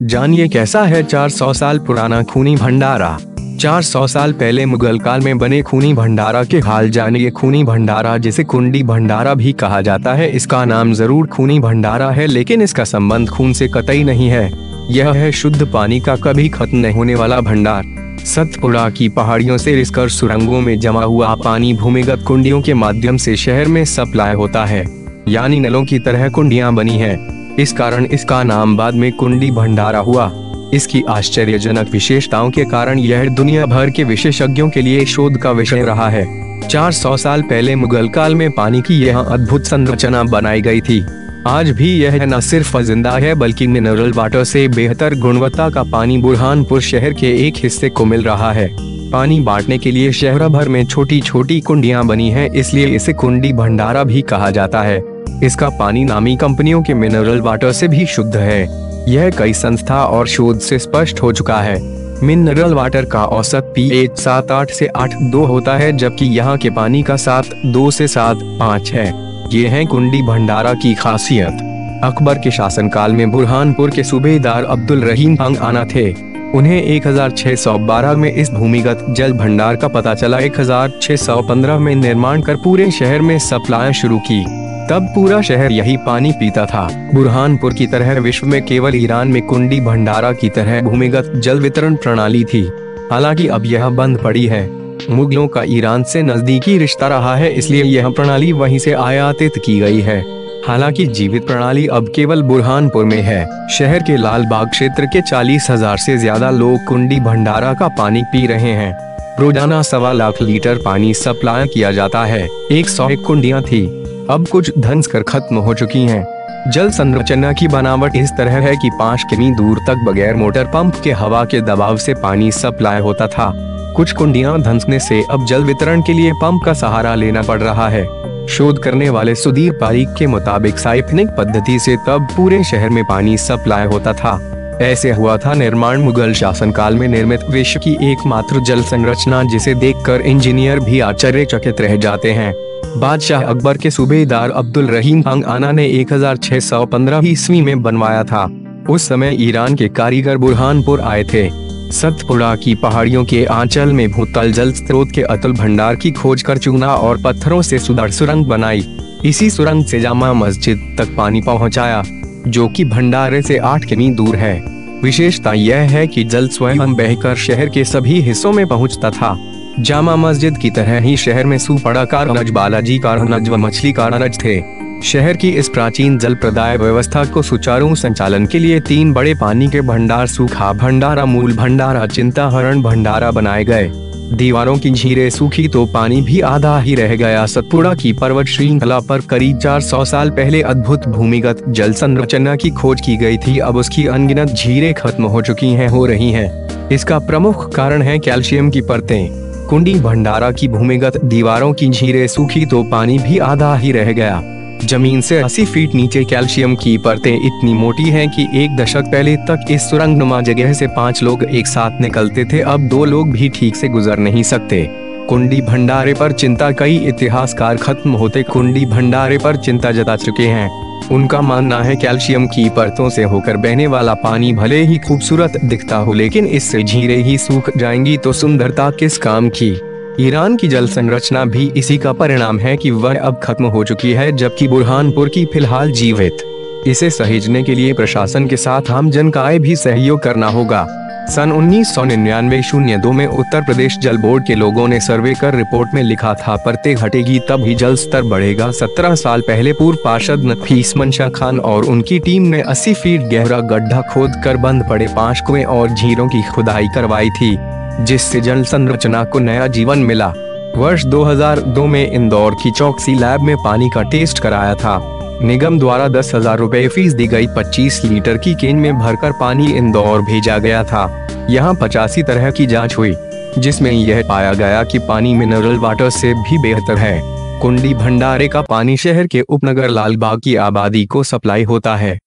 जानिए कैसा है 400 साल पुराना खूनी भंडारा। 400 साल पहले मुगल काल में बने खूनी भंडारा के हाल जानिए। खूनी भंडारा, जिसे कुंडी भंडारा भी कहा जाता है, इसका नाम जरूर खूनी भंडारा है, लेकिन इसका संबंध खून से कतई नहीं है। यह है शुद्ध पानी का कभी खत्म नहीं होने वाला भंडार। सतपुड़ा की पहाड़ियों से रिसकर सुरंगों में जमा हुआ पानी भूमिगत कुंडियों के माध्यम से शहर में सप्लाई होता है, यानी नलों की तरह कुंडियां बनी हैं। इस कारण इसका नाम बाद में कुंडी भंडारा हुआ। इसकी आश्चर्यजनक विशेषताओं के कारण यह दुनिया भर के विशेषज्ञों के लिए शोध का विषय रहा है। 400 साल पहले मुगल काल में पानी की यह अद्भुत संरचना बनाई गई थी। आज भी यह न सिर्फ जिंदा है बल्कि मिनरल वाटर से बेहतर गुणवत्ता का पानी बुरहानपुर शहर के एक हिस्से को मिल रहा है। पानी बांटने के लिए शहर भर में छोटी छोटी कुंडियां बनी हैं, इसलिए इसे कुंडी भंडारा भी कहा जाता है। इसका पानी नामी कंपनियों के मिनरल वाटर से भी शुद्ध है। यह कई संस्था और शोध से स्पष्ट हो चुका है। मिनरल वाटर का औसत pH 7.8 से 8.2 होता है, जबकि यहाँ के पानी का 7.2 से 7.5 है। ये है कुंडी भंडारा की खासियत। अकबर के शासनकाल में बुरहानपुर के सूबेदार अब्दुल रहीम भंग आना थे। उन्हें 1612 में इस भूमिगत जल भंडार का पता चला। 1615 में निर्माण कर पूरे शहर में सप्लाई शुरू की। तब पूरा शहर यही पानी पीता था। बुरहानपुर की तरह विश्व में केवल ईरान में कुंडी भंडारा की तरह भूमिगत जल वितरण प्रणाली थी। हालांकि अब यह बंद पड़ी है। मुगलों का ईरान से नजदीकी रिश्ता रहा है, इसलिए यह प्रणाली वहीं से आयातित की गई है। हालांकि जीवित प्रणाली अब केवल बुरहानपुर में है। शहर के लाल बाग क्षेत्र के 40,000 से ज्यादा लोग कुंडी भंडारा का पानी पी रहे हैं। रोजाना 1.25 लाख लीटर पानी सप्लाई किया जाता है। 101 कुंडियां थी, अब कुछ धंस कर खत्म हो चुकी हैं। जल संरचना की बनावट इस तरह है कि 5 किमी दूर तक बगैर मोटर पंप के हवा के दबाव से पानी सप्लाई होता था। कुछ कुंडियां धंसने से अब जल वितरण के लिए पंप का सहारा लेना पड़ रहा है। शोध करने वाले सुधीर पारीक के मुताबिक साइफनिक पद्धति से तब पूरे शहर में पानी सप्लाई होता था। ऐसे हुआ था निर्माण मुगल शासनकाल में निर्मित विश्व की एकमात्र जल संरचना, जिसे देखकर इंजीनियर भी आश्चर्यचकित रह जाते हैं। बादशाह अकबर के सूबेदार अब्दुल रहीम भंग आना ने 1615 ईस्वी में बनवाया था। उस समय ईरान के कारीगर बुरहानपुर आए थे। सतपुड़ा की पहाड़ियों के आंचल में भूतल जल स्रोत के अतुल भंडार की खोज कर चूना और पत्थरों से सुदृढ़ सुरंग बनाई। इसी सुरंग से जामा मस्जिद तक पानी पहुंचाया, जो कि भंडारे से 8 किमी दूर है। विशेषता यह है कि जल स्वयं बहकर शहर के सभी हिस्सों में पहुंचता था। जामा मस्जिद की तरह ही शहर में सुपड़ा कारनज, बालाजी कारनज व मछली कारनज थे। शहर की इस प्राचीन जल प्रदाय व्यवस्था को सुचारू संचालन के लिए 3 बड़े पानी के भंडार, सूखा भंडारा, मूल भंडारा, चिंताहरण भंडारा बनाए गए। दीवारों की झीरें सूखी तो पानी भी आधा ही रह गया। सतपुड़ा की पर्वत श्रृंखला पर करीब 400 साल पहले अद्भुत भूमिगत जल संरचना की खोज की गई थी। अब उसकी अनगिनत झीरें खत्म हो चुकी हैं, हो रही हैं। इसका प्रमुख कारण है कैल्शियम की परतें। कुंडी भंडारा की भूमिगत दीवारों की झीरें सूखी तो पानी भी आधा ही रह गया। जमीन से 80 फीट नीचे कैल्शियम की परतें इतनी मोटी हैं कि 1 दशक पहले तक इस सुरंगनुमा जगह से 5 लोग एक साथ निकलते थे। अब 2 लोग भी ठीक से गुजर नहीं सकते। कुंडी भंडारे पर चिंता कई इतिहासकार खत्म होते कुंडी भंडारे पर चिंता जता चुके हैं। उनका मानना है कैल्शियम की परतों से होकर बहने वाला पानी भले ही खूबसूरत दिखता हो, लेकिन इससे झीरें ही सूख जाएंगी तो सुंदरता किस काम की। ईरान की जल संरचना भी इसी का परिणाम है कि वह अब खत्म हो चुकी है, जबकि बुरहानपुर की फिलहाल जीवित। इसे सहेजने के लिए प्रशासन के साथ आम जन का भी सहयोग करना होगा। सन 1999-02 में उत्तर प्रदेश जल बोर्ड के लोगों ने सर्वे कर रिपोर्ट में लिखा था, परतें हटेगी तब ही जल स्तर बढ़ेगा। 17 साल पहले पूर्व पार्षद नफीस मंशा खान और उनकी टीम ने 80 फीट गहरा गड्ढा खोद कर बंद पड़े 5 कुएं और झीलों की खुदाई करवाई थी, जिससे जल संरचना को नया जीवन मिला। वर्ष 2002 में इंदौर की चौकसी लैब में पानी का टेस्ट कराया था। निगम द्वारा 10,000 रुपए फीस दी गई। 25 लीटर की केन में भरकर पानी इंदौर भेजा गया था। यहाँ 85 तरह की जांच हुई, जिसमें यह पाया गया कि पानी मिनरल वाटर से भी बेहतर है। कुंडी भंडारे का पानी शहर के उपनगर लालबाग की आबादी को सप्लाई होता है।